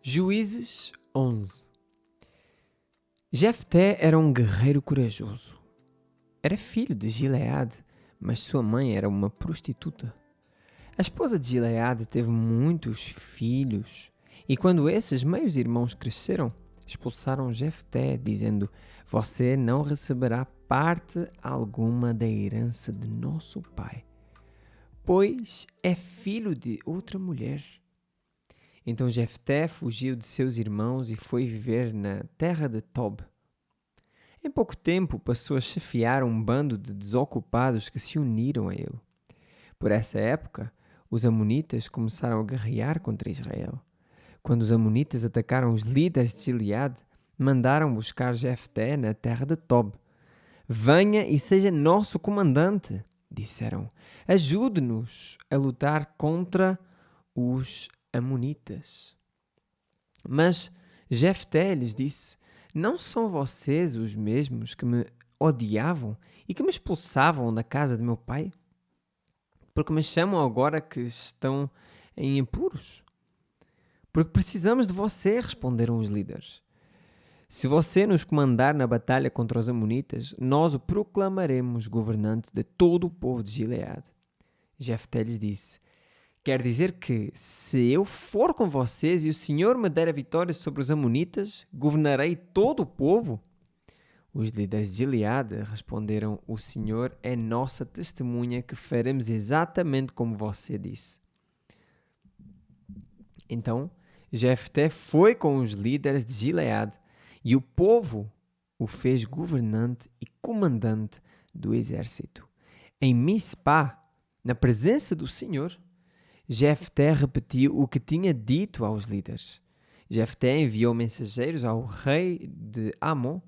Juízes 11. Jefté era um guerreiro corajoso. Era filho de Gileade, mas sua mãe era uma prostituta. A esposa de Gileade teve muitos filhos, e quando esses meios irmãos cresceram, expulsaram Jefté, dizendo: "Você não receberá parte alguma da herança de nosso pai, pois é filho de outra mulher." Então Jefté fugiu de seus irmãos e foi viver na terra de Tob. Em pouco tempo passou a chefiar um bando de desocupados que se uniram a ele. Por essa época, os amonitas começaram a guerrear contra Israel. Quando os amonitas atacaram os líderes de Gileade, mandaram buscar Jefté na terra de Tob. "Venha e seja nosso comandante", disseram. "Ajude-nos a lutar contra os amonitas." Mas Jefté lhes disse: "Não são vocês os mesmos que me odiavam e que me expulsavam da casa de meu pai? Porque me chamam agora que estão em apuros? Porque precisamos de você", responderam os líderes. "Se você nos comandar na batalha contra os amonitas, nós o proclamaremos governante de todo o povo de Gileade." Jefté lhes disse: "Quer dizer que, se eu for com vocês e o Senhor me der a vitória sobre os amonitas, governarei todo o povo?" Os líderes de Gileade responderam: "O Senhor é nossa testemunha que faremos exatamente como você disse." Então Jefté foi com os líderes de Gileade e o povo o fez governante e comandante do exército. Em Mispá, na presença do Senhor, Jefté repetiu o que tinha dito aos líderes. Jefté enviou mensageiros ao rei de Amon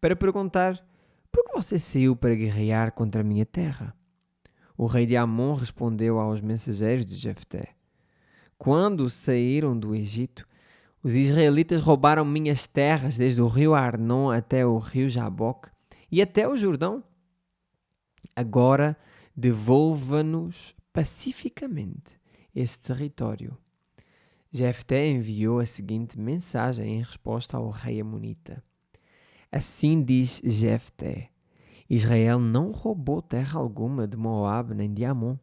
para perguntar: "Por que você saiu para guerrear contra a minha terra?" O rei de Amon respondeu aos mensageiros de Jefté: "Quando saíram do Egito, os israelitas roubaram minhas terras desde o rio Arnon até o rio Jaboque e até o Jordão. Agora devolva-nos pacificamente esse território." Jefté enviou a seguinte mensagem em resposta ao rei amonita: "Assim diz Jefté: Israel não roubou terra alguma de Moabe nem de Amon.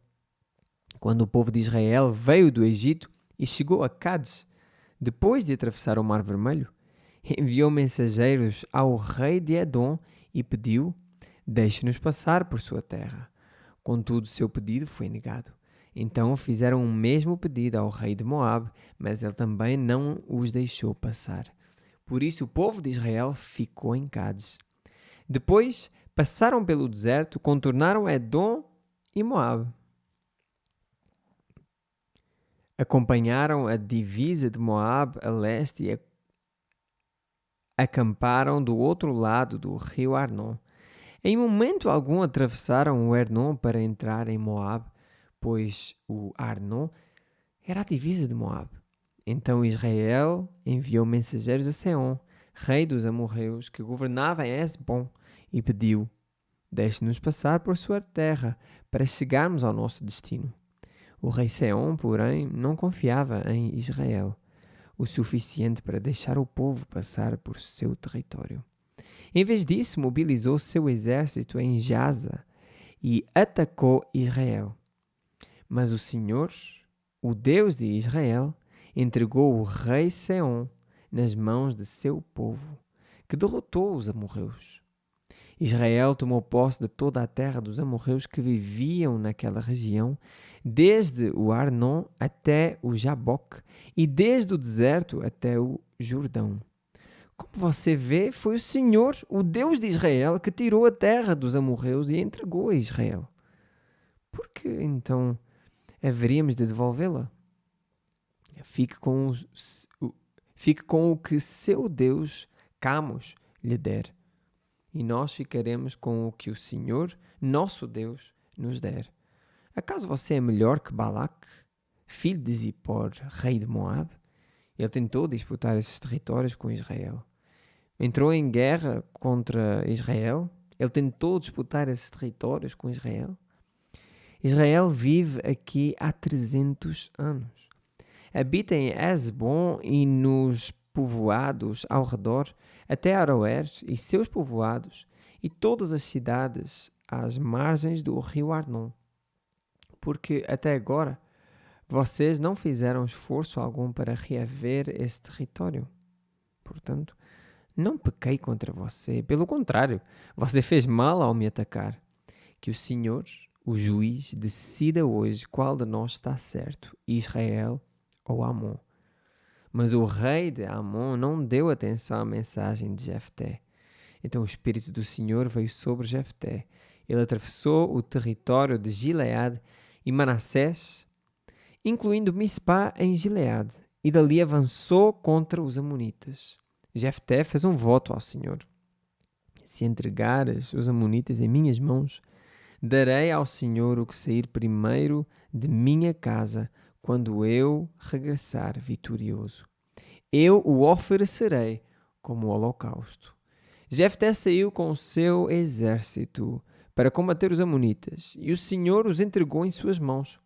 Quando o povo de Israel veio do Egito e chegou a Cádiz, depois de atravessar o Mar Vermelho, enviou mensageiros ao rei de Edom e pediu: Deixe-nos passar por sua terra. Contudo, seu pedido foi negado. Então fizeram o mesmo pedido ao rei de Moabe, mas ele também não os deixou passar. Por isso o povo de Israel ficou em Cádiz. Depois passaram pelo deserto, contornaram Edom e Moabe. Acompanharam a divisa de Moabe a leste e acamparam do outro lado do rio Arnon. Em momento algum atravessaram o Arnon para entrar em Moabe, pois o Arnon era a divisa de Moabe. Então Israel enviou mensageiros a Seom, rei dos amorreus, que governava em Hesbom, e pediu: Deixe-nos passar por sua terra, para chegarmos ao nosso destino. O rei Seom, porém, não confiava em Israel o suficiente para deixar o povo passar por seu território. Em vez disso, mobilizou seu exército em Jaza e atacou Israel. Mas o Senhor, o Deus de Israel, entregou o rei Seom nas mãos de seu povo, que derrotou os amorreus. Israel tomou posse de toda a terra dos amorreus que viviam naquela região, desde o Arnon até o Jaboque e desde o deserto até o Jordão. Como você vê, foi o Senhor, o Deus de Israel, que tirou a terra dos amorreus e a entregou a Israel. Por que então haveríamos de devolvê-la? Fique com o que seu Deus, Camos, lhe der. E nós ficaremos com o que o Senhor, nosso Deus, nos der. Acaso você é melhor que Balaque, filho de Zippor, rei de Moabe? Ele tentou disputar esses territórios com Israel. Entrou em guerra contra Israel. Ele tentou disputar esses territórios com Israel. Israel vive aqui há 300 anos. habita em Hesbom e nos povoados ao redor, até Aroer e seus povoados, e todas as cidades às margens do rio Arnon. Porque até agora vocês não fizeram esforço algum para reaver esse território. Portanto, não pequei contra você. Pelo contrário, você fez mal ao me atacar. Que o Senhor, o juiz, decida hoje qual de nós está certo, Israel ou Amon. Mas o rei de Amon não deu atenção à mensagem de Jefté. Então o Espírito do Senhor veio sobre Jefté. Ele atravessou o território de Gileade e Manassés, incluindo Mispá em Gileade, e dali avançou contra os amonitas. Jefté fez um voto ao Senhor. Se entregares os amonitas em minhas mãos, darei ao Senhor o que sair primeiro de minha casa, quando eu regressar vitorioso. Eu o oferecerei como holocausto. Jefté saiu com o seu exército para combater os amonitas, e o Senhor os entregou em suas mãos.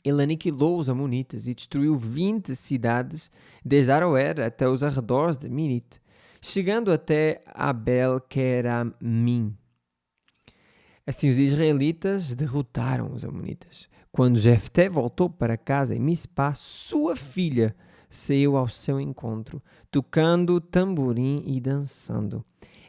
Ele aniquilou os amonitas e destruiu 20 cidades, desde Aroer até os arredores de Minite, chegando até Abel-Queramim. Assim os israelitas derrotaram os amonitas. Quando Jefté voltou para casa em Mispá, sua filha saiu ao seu encontro, tocando tamborim e dançando.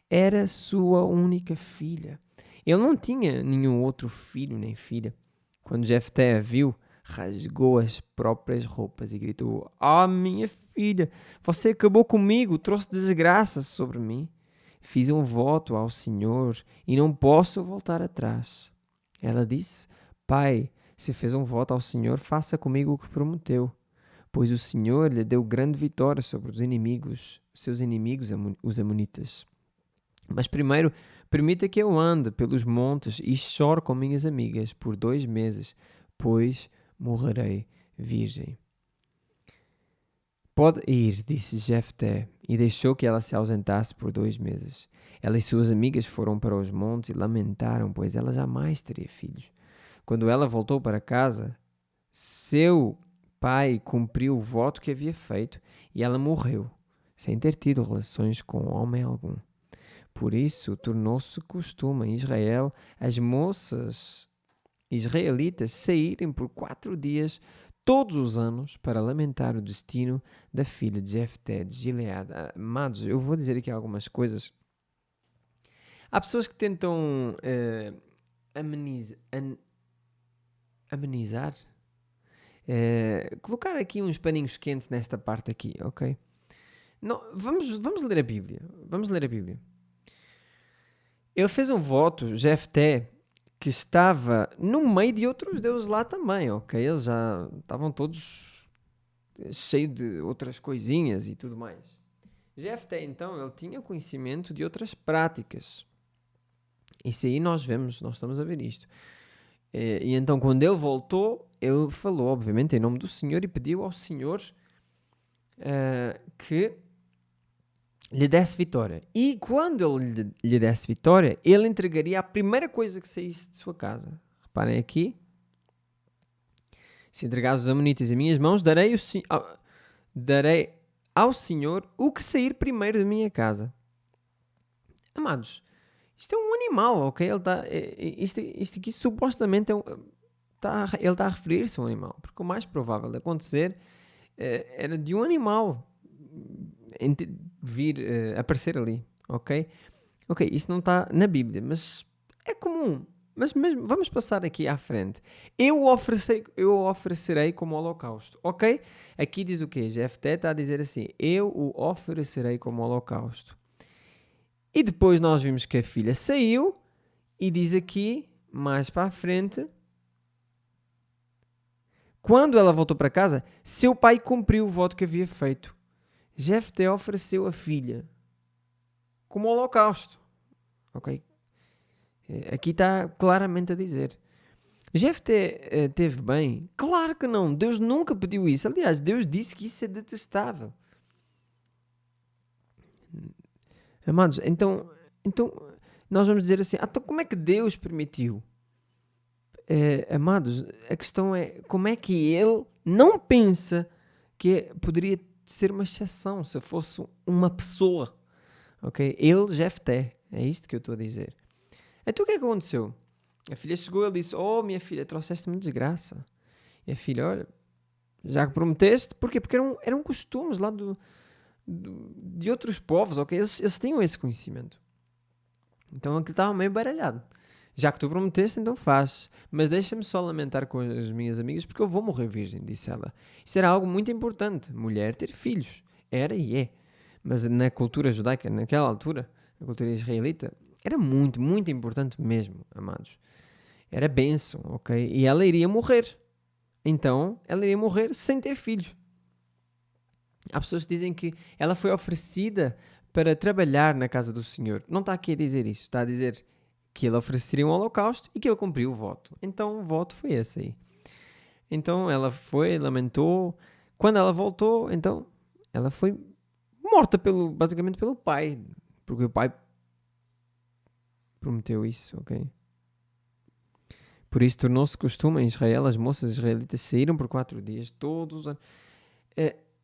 Era sua única filha. Ele não tinha nenhum outro filho nem filha. Quando Jefté a viu, rasgou as próprias roupas e gritou: "Ah, minha filha, você acabou comigo, trouxe desgraça sobre mim. Fiz um voto ao Senhor e não posso voltar atrás." Ela disse: "Pai, se fez um voto ao Senhor, faça comigo o que prometeu, pois o Senhor lhe deu grande vitória sobre os inimigos, seus inimigos, os amonitas. Mas primeiro, permita que eu ande pelos montes e chore com minhas amigas por 2 meses, pois morrerei virgem." "Pode ir", disse Jefté, e deixou que ela se ausentasse por 2 meses. Ela e suas amigas foram para os montes e lamentaram, pois ela jamais teria filhos. Quando ela voltou para casa, seu pai cumpriu o voto que havia feito e ela morreu, sem ter tido relações com homem algum. Por isso, tornou-se costume em Israel as moças israelitas saírem por 4 dias todos os anos para lamentar o destino da filha de Jefté de Gileade. Amados, eu vou dizer aqui algumas coisas. Há pessoas que tentam amenizar, colocar aqui uns paninhos quentes nesta parte aqui, ok? Não, vamos ler a Bíblia. Vamos ler a Bíblia. Ele fez um voto, Jefté, que estava no meio de outros deuses lá também, ok? Eles já estavam todos cheios de outras coisinhas e tudo mais. Jefté, então, ele tinha conhecimento de outras práticas. Isso aí nós estamos a ver isto. E então, quando ele voltou, ele falou, obviamente, em nome do Senhor e pediu ao Senhor que lhe desse vitória. E quando ele lhe desse vitória, ele entregaria a primeira coisa que saísse de sua casa. Reparem aqui. Se entregares os amonitas em minhas mãos, darei ao Senhor o que sair primeiro da minha casa. Amados, isto é um animal, ok? Isto aqui supostamente ele está a referir-se a um animal. Porque o mais provável de acontecer era de um animal vir aparecer ali, ok? Ok, isso não está na Bíblia, mas é comum. Mas mesmo, vamos passar aqui à frente. Eu o oferecerei como holocausto, ok? Aqui diz o quê? Jefté está a dizer assim: eu o oferecerei como holocausto. E depois nós vimos que a filha saiu e diz aqui, mais para a frente, quando ela voltou para casa, seu pai cumpriu o voto que havia feito. Jefté ofereceu a filha como holocausto, ok? Aqui está claramente a dizer. Jefté teve bem? Claro que não. Deus nunca pediu isso. Aliás, Deus disse que isso é detestável. Amados, então nós vamos dizer assim, então como é que Deus permitiu? Amados, a questão é como é que Ele Não pensa que poderia ser uma exceção se fosse uma pessoa. Ok? Ele, Jefté. É isto que eu estou a dizer. Então o que é que aconteceu? A filha chegou e ele disse: Oh, minha filha, trouxeste-me desgraça. E a filha: Olha, já que prometeste, porquê? Porque eram costumes lá de outros povos, ok? Eles tinham esse conhecimento. Então aquilo estava meio baralhado. Já que tu prometeste, então faz. Mas deixa-me só lamentar com as minhas amigas porque eu vou morrer virgem, disse ela. Isso era algo muito importante. Mulher ter filhos. Era e é. Mas na cultura judaica, naquela altura, na cultura israelita, era muito, muito importante mesmo, amados. Era bênção, ok? E ela iria morrer. Então, ela iria morrer sem ter filhos. Há pessoas que dizem que ela foi oferecida para trabalhar na casa do Senhor. Não está aqui a dizer isso. Está a dizer que ele ofereceria um holocausto e que ele cumpriu o voto. Então, o voto foi esse aí. Então, ela foi, lamentou. Quando ela voltou, então, ela foi morta basicamente pelo pai. Porque o pai prometeu isso, ok? Por isso tornou-se costume em Israel, as moças israelitas saíram por 4 dias, todos os anos.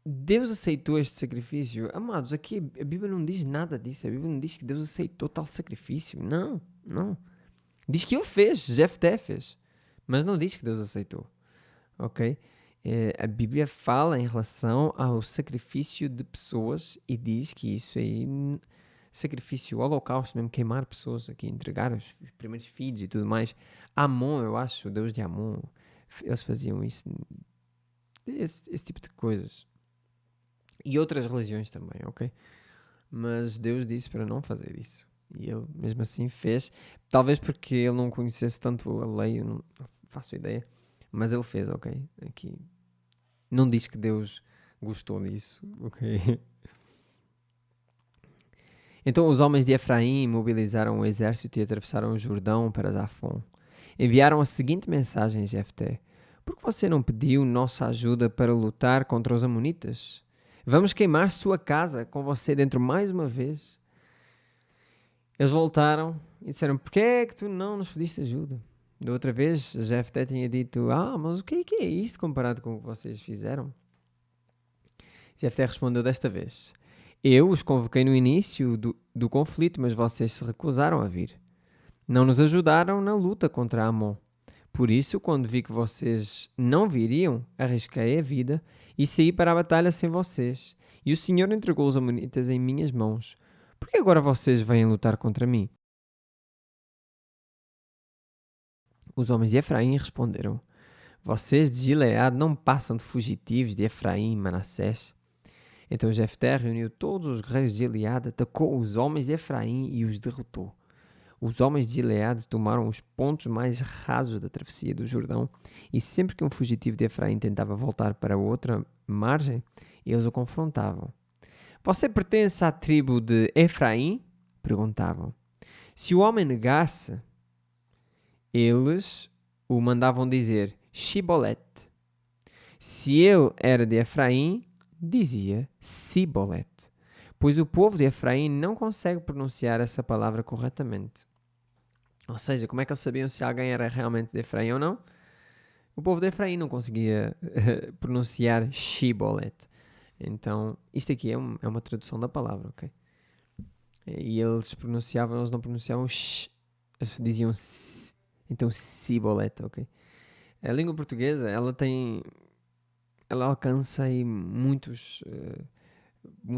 Deus aceitou este sacrifício. Amados, aqui a Bíblia não diz nada disso. A Bíblia não diz que Deus aceitou tal sacrifício. Não, não. Diz que ele fez, Jefté fez. Mas não diz que Deus aceitou. Ok? A Bíblia fala em relação ao sacrifício de pessoas e diz que isso aí, sacrifício, holocausto, mesmo queimar pessoas aqui, entregar os primeiros filhos e tudo mais. Amon, eu acho, o Deus de Amon, eles faziam isso, esse tipo de coisas. E outras religiões também, ok? Mas Deus disse para não fazer isso. E ele mesmo assim fez. Talvez porque ele não conhecesse tanto a lei, eu não faço ideia. Mas ele fez, ok? Aqui. Não diz que Deus gostou disso, ok? Então os homens de Efraim mobilizaram o exército e atravessaram o Jordão para Zafon. Enviaram a seguinte mensagem a Jefté: Por que você não pediu nossa ajuda para lutar contra os amonitas? Vamos queimar sua casa com você dentro mais uma vez. Eles voltaram e disseram: Por que é que tu não nos pediste ajuda? Da outra vez, Jefté tinha dito: mas o que é isto comparado com o que vocês fizeram? Jefté respondeu desta vez: Eu os convoquei no início do conflito, mas vocês se recusaram a vir. Não nos ajudaram na luta contra Amon. Por isso, quando vi que vocês não viriam, arrisquei a vida e saí para a batalha sem vocês. E o Senhor entregou os amonitas em minhas mãos. Por que agora vocês vêm lutar contra mim? Os homens de Efraim responderam: Vocês de Gileade não passam de fugitivos de Efraim e Manassés. Então Jefté reuniu todos os guerreiros de Gileade, atacou os homens de Efraim e os derrotou. Os homens de Gileade tomaram os pontos mais rasos da travessia do Jordão, e sempre que um fugitivo de Efraim tentava voltar para a outra margem, eles o confrontavam. Você pertence à tribo de Efraim? Perguntavam. Se o homem negasse, eles o mandavam dizer Shibolete. Se ele era de Efraim, dizia Sibolete, pois o povo de Efraim não consegue pronunciar essa palavra corretamente. Ou seja, como é que eles sabiam se alguém era realmente de Efraim ou não? O povo de Efraim não conseguia pronunciar Shibolet. Então, isto aqui é uma tradução da palavra, ok? E eles não pronunciavam sh, eles diziam s, então Sibolet, ok? A língua portuguesa, ela alcança aí muitos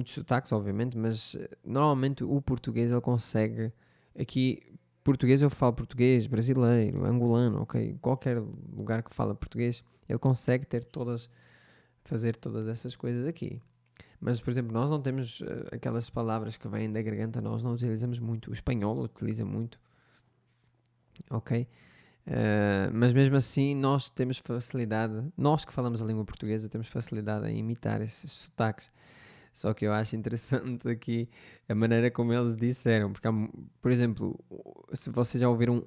sotaques, obviamente, mas normalmente o português ele consegue aqui. Português eu falo português, brasileiro, angolano, ok? Qualquer lugar que fala português, ele consegue fazer todas essas coisas aqui. Mas, por exemplo, nós não temos aquelas palavras que vêm da garganta, nós não utilizamos muito. O espanhol utiliza muito, ok? Mas mesmo assim, nós temos facilidade, nós que falamos a língua portuguesa, temos facilidade em imitar esses sotaques. Só que eu acho interessante aqui a maneira como eles disseram, porque, por exemplo, se vocês já ouviram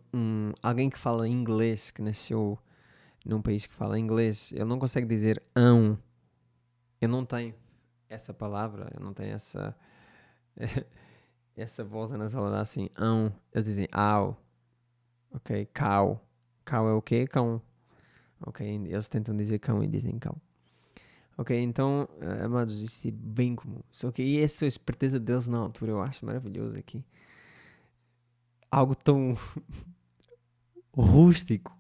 alguém que fala inglês, que nasceu num país que fala inglês, ele não consegue dizer ão. Eu não tenho essa palavra, eu não tenho essa voz anasalada assim, ão. Eles dizem au, ok? Cow. Cow é o quê? Cão. Ok, eles tentam dizer cão e dizem cão. Ok, então, amados, isto é bem comum. Só que essa é a esperteza deles na altura, eu acho maravilhoso aqui. Algo tão rústico,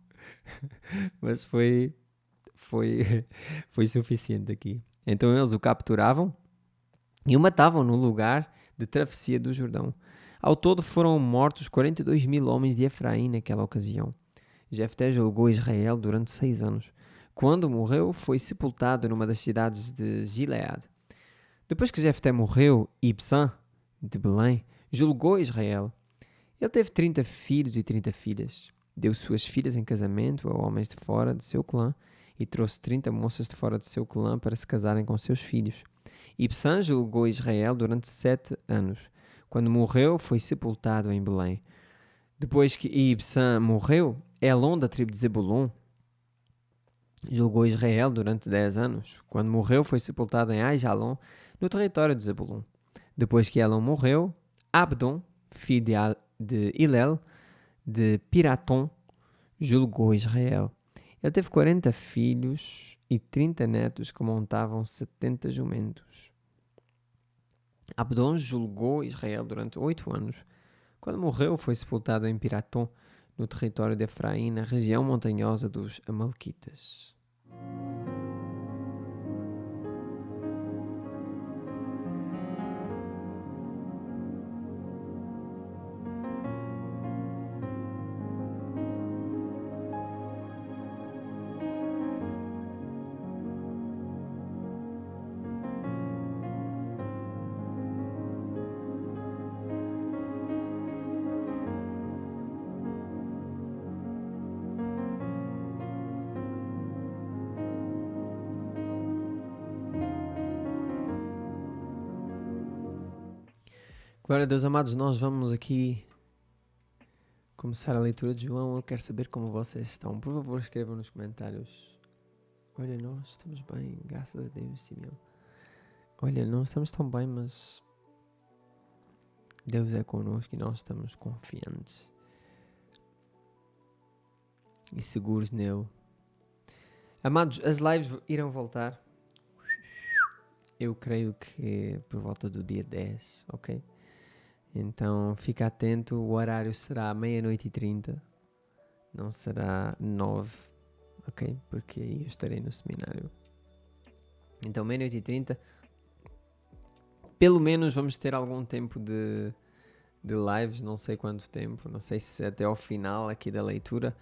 mas foi, foi suficiente aqui. Então eles o capturavam e o matavam no lugar de travessia do Jordão. Ao todo foram mortos 42 mil homens de Efraim naquela ocasião. Jefté julgou Israel durante 6 anos. Quando morreu, foi sepultado numa das cidades de Gileade. Depois que Jefté morreu, Ibsã, de Belém, julgou Israel. Ele teve 30 filhos e 30 filhas. Deu suas filhas em casamento a homens de fora de seu clã e trouxe 30 moças de fora de seu clã para se casarem com seus filhos. Ibsã julgou Israel durante 7 anos. Quando morreu, foi sepultado em Belém. Depois que Ibsã morreu, Elon, da tribo de Zebulon, julgou Israel durante 10 anos. Quando morreu, foi sepultado em Aijalon, no território de Zebulon. Depois que Elon morreu, Abdon, filho de Hilel, de Piratom, julgou Israel. Ele teve 40 filhos e 30 netos que montavam 70 jumentos. Abdon julgou Israel durante 8 anos. Quando morreu, foi sepultado em Piratom, no território de Efraim, na região montanhosa dos Amalequitas. Glória a Deus, amados, nós vamos aqui começar a leitura de João. Eu quero saber como vocês estão. Por favor, escrevam nos comentários. Olha, nós estamos bem, graças a Deus, Simeão. Olha, não estamos tão bem, mas Deus é connosco e nós estamos confiantes e seguros nele. Amados, as lives irão voltar. Eu creio que por volta do dia 10, ok? Então fica atento, o horário será 00:30, não será 9, ok? Porque aí eu estarei no seminário. Então 00:30, pelo menos vamos ter algum tempo de lives, não sei quanto tempo, não sei se até ao final aqui da leitura,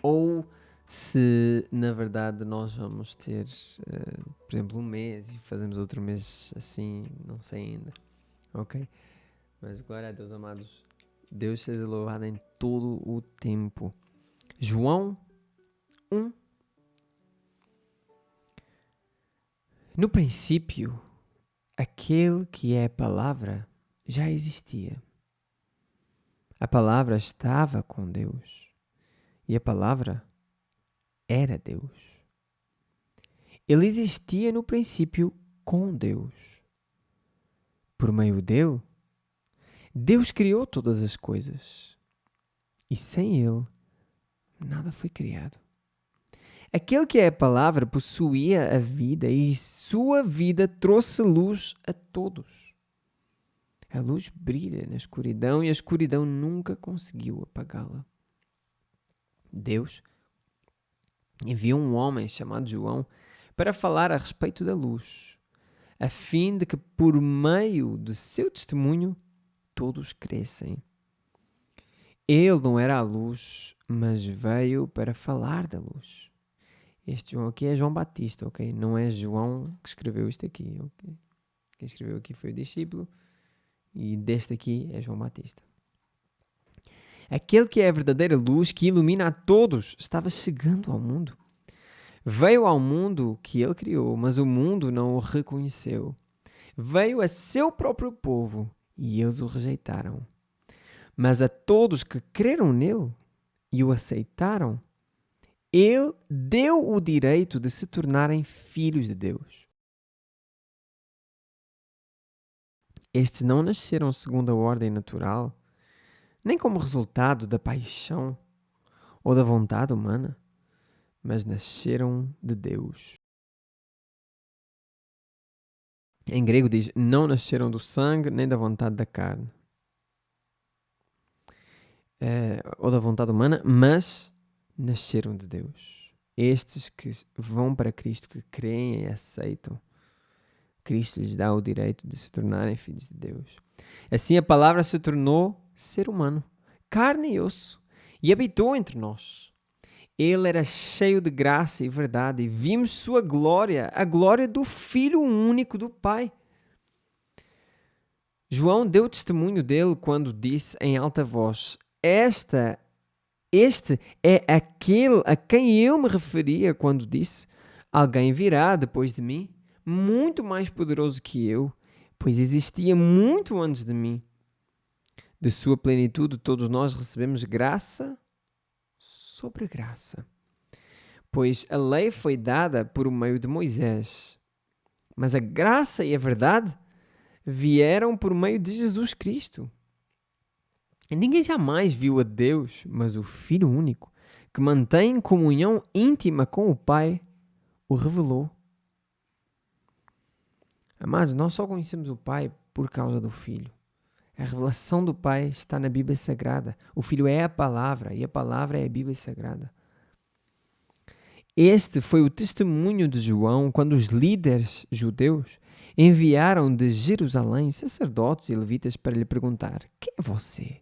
ou se na verdade nós vamos ter, por exemplo, um mês e fazemos outro mês assim, não sei ainda, ok? Mas glória a Deus, amados. Deus seja louvado em todo o tempo. João 1. No princípio, aquele que é a palavra já existia. A palavra estava com Deus e a palavra era Deus. Ele existia no princípio com Deus. Por meio dele, Deus criou todas as coisas e sem ele, nada foi criado. Aquele que é a palavra possuía a vida e sua vida trouxe luz a todos. A luz brilha na escuridão e a escuridão nunca conseguiu apagá-la. Deus enviou um homem chamado João para falar a respeito da luz, a fim de que por meio de seu testemunho todos crescem. Ele não era a luz, mas veio para falar da luz. Este João aqui é João Batista, ok? Não é João que escreveu isto aqui, ok? Quem escreveu aqui foi o discípulo e deste aqui é João Batista. Aquele que é a verdadeira luz que ilumina a todos estava chegando ao mundo. Veio ao mundo que ele criou, mas o mundo não o reconheceu. Veio a seu próprio povo e eles o rejeitaram. Mas a todos que creram nele e o aceitaram, ele deu o direito de se tornarem filhos de Deus. Estes não nasceram segundo a ordem natural, nem como resultado da paixão ou da vontade humana, mas nasceram de Deus. Em grego diz, não nasceram do sangue nem da vontade da carne. Ou da vontade humana, mas nasceram de Deus. Estes que vão para Cristo, que creem e aceitam, Cristo lhes dá o direito de se tornarem filhos de Deus. Assim a palavra se tornou ser humano, carne e osso, e habitou entre nós. Ele era cheio de graça e verdade, e vimos sua glória, a glória do Filho único do Pai. João deu testemunho dele quando disse em alta voz: Este é aquele a quem eu me referia quando disse: Alguém virá depois de mim, muito mais poderoso que eu, pois existia muito antes de mim. De sua plenitude todos nós recebemos graça sobre graça. Pois a lei foi dada por meio de Moisés, mas a graça e a verdade vieram por meio de Jesus Cristo. E ninguém jamais viu a Deus, mas o Filho único, que mantém comunhão íntima com o Pai, o revelou. Amados, nós só conhecemos o Pai por causa do Filho. A revelação do Pai está na Bíblia Sagrada. O Filho é a palavra e a palavra é a Bíblia Sagrada. Este foi o testemunho de João quando os líderes judeus enviaram de Jerusalém sacerdotes e levitas para lhe perguntar: Quem é você?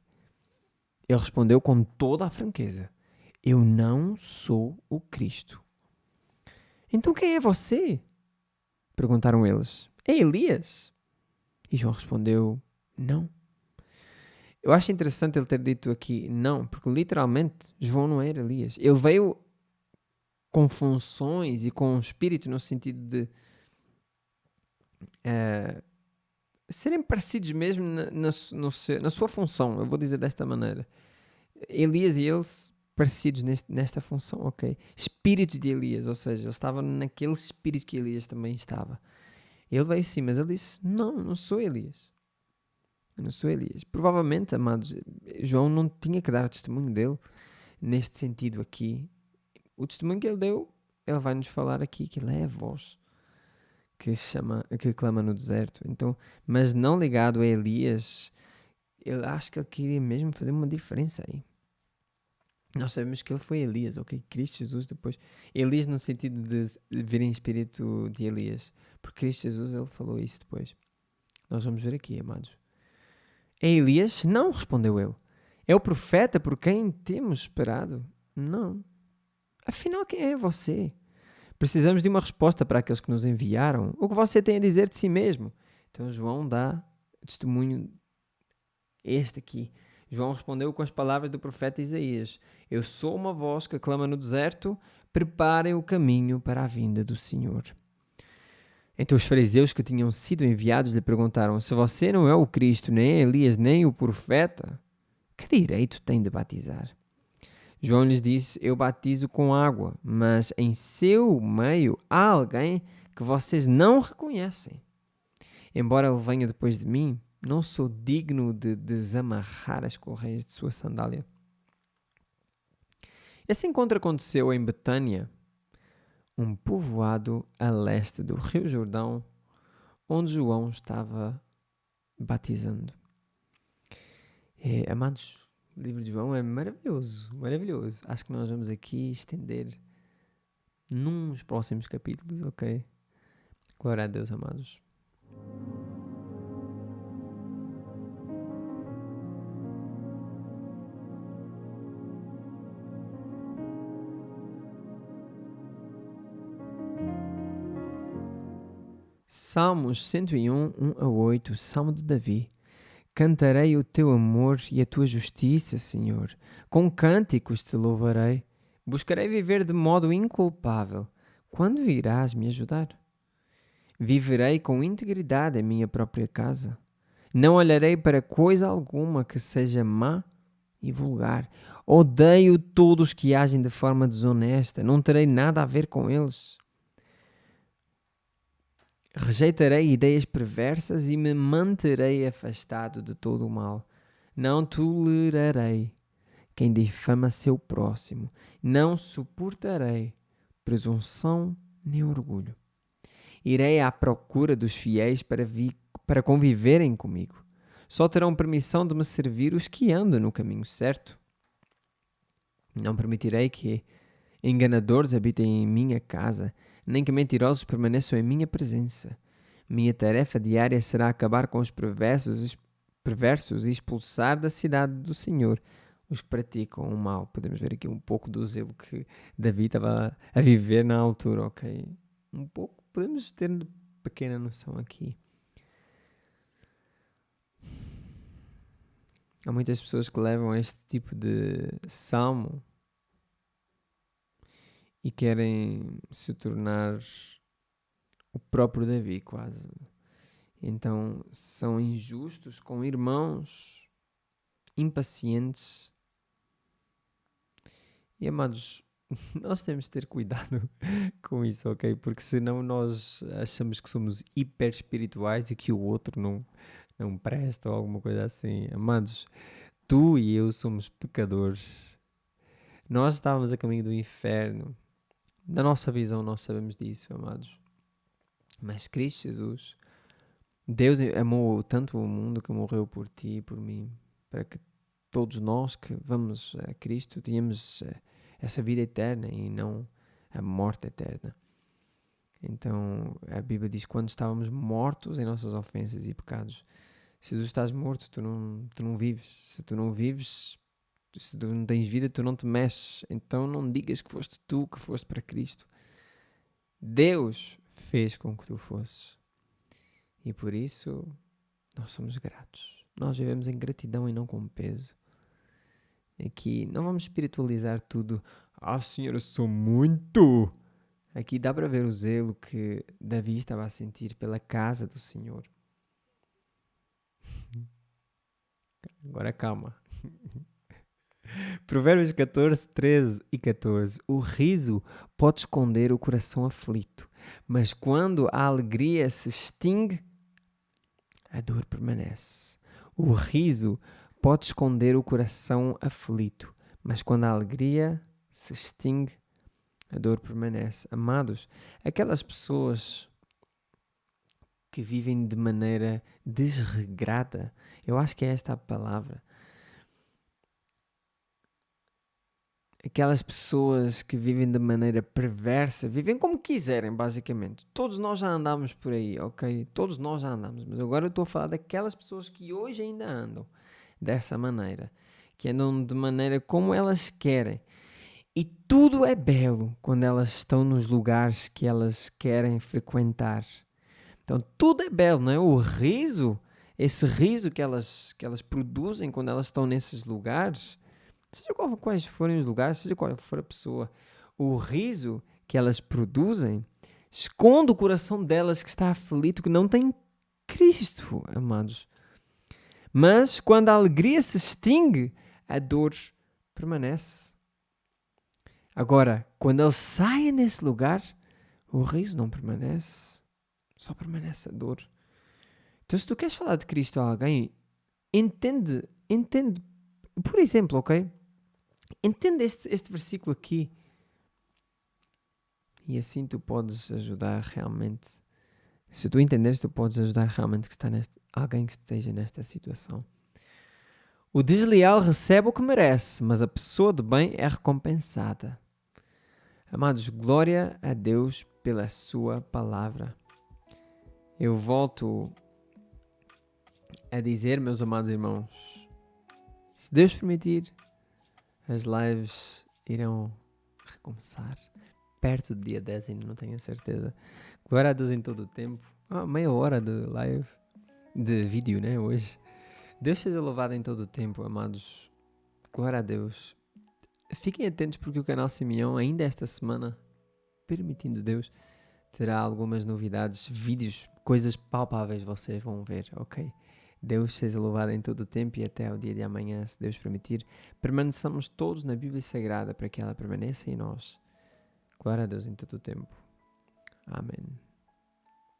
Ele respondeu com toda a franqueza: Eu não sou o Cristo. Então quem é você? Perguntaram eles. É Elias? E João respondeu: Não. Eu acho interessante ele ter dito aqui não, porque literalmente João não era Elias. Ele veio com funções e com um espírito no sentido de serem parecidos mesmo na sua função. Eu vou dizer desta maneira. Elias e eles parecidos nesta função, ok? Espírito de Elias, ou seja, ele estava naquele espírito que Elias também estava. Ele veio sim, mas ele disse: não sou Elias. Eu não sou Elias. Provavelmente, amados, João não tinha que dar testemunho dele neste sentido aqui. O testemunho que ele deu, ele vai nos falar aqui que ele é a voz que clama no deserto. Então, mas não ligado a Elias, eu acho que ele queria mesmo fazer uma diferença aí. Nós sabemos que ele foi Elias, ok? Cristo Jesus depois. Elias no sentido de vir em espírito de Elias. Porque Cristo Jesus, ele falou isso depois. Nós vamos ver aqui, amados. É Elias? Não, respondeu ele. É o profeta por quem temos esperado? Não. Afinal, quem é você? Precisamos de uma resposta para aqueles que nos enviaram. O que você tem a dizer de si mesmo? Então João dá testemunho este aqui. João respondeu com as palavras do profeta Isaías: Eu sou uma voz que clama no deserto, preparem o caminho para a vinda do Senhor. Então os fariseus que tinham sido enviados lhe perguntaram: Se você não é o Cristo, nem é Elias, nem o profeta, que direito tem de batizar? João lhes disse: Eu batizo com água, mas em seu meio há alguém que vocês não reconhecem. Embora ele venha depois de mim, não sou digno de desamarrar as correias de sua sandália. Esse encontro aconteceu em Betânia, um povoado a leste do Rio Jordão, onde João estava batizando. Amados, o livro de João é maravilhoso, maravilhoso. Acho que nós vamos aqui estender nos próximos capítulos, ok? Glória a Deus, amados. Salmos 101, 1-8, Salmo de Davi. Cantarei o teu amor e a tua justiça, Senhor. Com cânticos te louvarei. Buscarei viver de modo inculpável. Quando virás me ajudar? Viverei com integridade em minha própria casa. Não olharei para coisa alguma que seja má e vulgar. Odeio todos que agem de forma desonesta. Não terei nada a ver com eles. Rejeitarei ideias perversas e me manterei afastado de todo o mal. Não tolerarei quem difama seu próximo. Não suportarei presunção nem orgulho. Irei à procura dos fiéis para conviverem comigo. Só terão permissão de me servir os que andam no caminho certo. Não permitirei que enganadores habitem em minha casa, nem que mentirosos permaneçam em minha presença. Minha tarefa diária será acabar com os perversos e expulsar da cidade do Senhor os que praticam o mal. Podemos ver aqui um pouco do zelo que Davi estava a viver na altura, ok? Um pouco, podemos ter pequena noção aqui. Há muitas pessoas que levam este tipo de salmo e querem se tornar o próprio Davi, quase. Então, são injustos com irmãos impacientes. E, amados, nós temos de ter cuidado com isso, ok? Porque senão nós achamos que somos hiper espirituais e que o outro não presta ou alguma coisa assim. Amados, tu e eu somos pecadores. Nós estávamos a caminho do inferno. Na nossa visão nós sabemos disso, amados. Mas Cristo Jesus, Deus amou tanto o mundo que morreu por ti e por mim, para que todos nós que vamos a Cristo tenhamos essa vida eterna e não a morte eterna. Então a Bíblia diz que quando estávamos mortos em nossas ofensas e pecados, se tu estás morto, tu não vives. Se tu não vives, se tu não tens vida, tu não te mexes. Então não digas que foste tu que foste para Cristo. Deus fez com que tu fosses. E por isso nós somos gratos. Nós vivemos em gratidão e não com peso. Aqui não vamos espiritualizar tudo. Senhor, eu sou muito. Aqui dá para ver o zelo que Davi estava a sentir pela casa do Senhor. Agora calma. Provérbios 14, 13 e 14. O riso pode esconder o coração aflito, mas quando a alegria se extingue, a dor permanece. O riso pode esconder o coração aflito, mas quando a alegria se extingue, a dor permanece. Amados, aquelas pessoas que vivem de maneira desregrada, eu acho que é esta a palavra. Aquelas pessoas que vivem de maneira perversa, vivem como quiserem, basicamente. Todos nós já andamos por aí, ok? Todos nós já andamos. Mas agora eu estou a falar daquelas pessoas que hoje ainda andam dessa maneira. Que andam de maneira como elas querem. E tudo é belo quando elas estão nos lugares que elas querem frequentar. Então tudo é belo, não é? O riso, esse riso que elas produzem quando elas estão nesses lugares, seja quais forem os lugares, seja qual for a pessoa, o riso que elas produzem esconde o coração delas que está aflito, que não tem Cristo, amados. Mas quando a alegria se extingue, a dor permanece. Agora, quando eles saem desse lugar, o riso não permanece, só permanece a dor. Então, se tu queres falar de Cristo a alguém, entende, por exemplo, ok? Entende este versículo aqui. E assim tu podes ajudar realmente. Se tu entenderes, tu podes ajudar realmente alguém que esteja nesta situação. O desleal recebe o que merece, mas a pessoa de bem é recompensada. Amados, glória a Deus pela sua palavra. Eu volto a dizer, meus amados irmãos, se Deus permitir, as lives irão recomeçar perto do dia 10, ainda não tenho a certeza. Glória a Deus em todo o tempo. Meia hora de live, de vídeo, né, hoje. Deus seja louvado em todo o tempo, amados. Glória a Deus. Fiquem atentos porque o canal Simeão ainda esta semana, permitindo Deus, terá algumas novidades, vídeos, coisas palpáveis vocês vão ver, ok? Deus seja louvado em todo o tempo e até ao dia de amanhã, se Deus permitir, permaneçamos todos na Bíblia Sagrada para que ela permaneça em nós. Glória a Deus em todo o tempo. Amém.